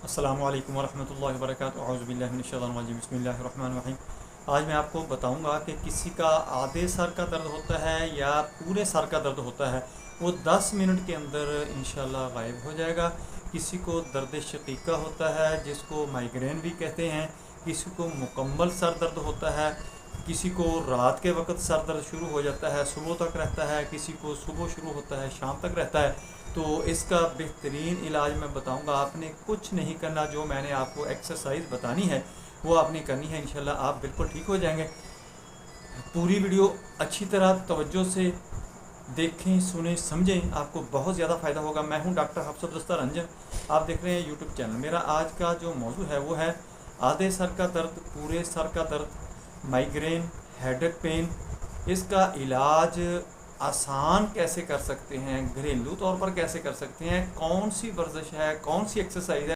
अस्सलामु अलैकुम वरहमतुल्लाहि वबरकातुहू अऊज़ु बिल्लाहि मिनश शैतानिर रजीम बिस्मिल्लाहिर रहमानिर रहीम। आज मैं आपको बताऊंगा कि किसी का आधे सर का दर्द होता है या पूरे सर का दर्द होता है, वो 10 मिनट के अंदर इंशाल्लाह गायब हो जाएगा। किसी को दर्द शकीका होता है जिसको माइग्रेन भी कहते हैं, किसी को मुकम्मल सर दर्द होता है, किसी को रात के वक्त सर दर्द शुरू हो जाता है सुबह तक रहता है, किसी को सुबह शुरू होता है शाम तक रहता है। तो इसका बेहतरीन इलाज मैं बताऊंगा। आपने कुछ नहीं करना, जो मैंने आपको एक्सरसाइज बतानी है वो आपने करनी है, इंशाल्लाह आप बिल्कुल ठीक हो जाएंगे। पूरी वीडियो अच्छी तरह तवज्जो से देखें, सुने, समझें, आपको बहुत ज़्यादा फ़ायदा होगा। मैं हूं डॉक्टर हफ्सत दस्ता रंजन, आप देख रहे हैं यूट्यूब चैनल। मेरा आज का जो मौजू है वो है आधे सर का दर्द, पूरे सर का दर्द, माइग्रेन, हेडेक पेन। इसका इलाज आसान कैसे कर सकते हैं, घरेलू तौर पर कैसे कर सकते हैं, कौन सी वर्जिश है, कौन सी एक्सरसाइज है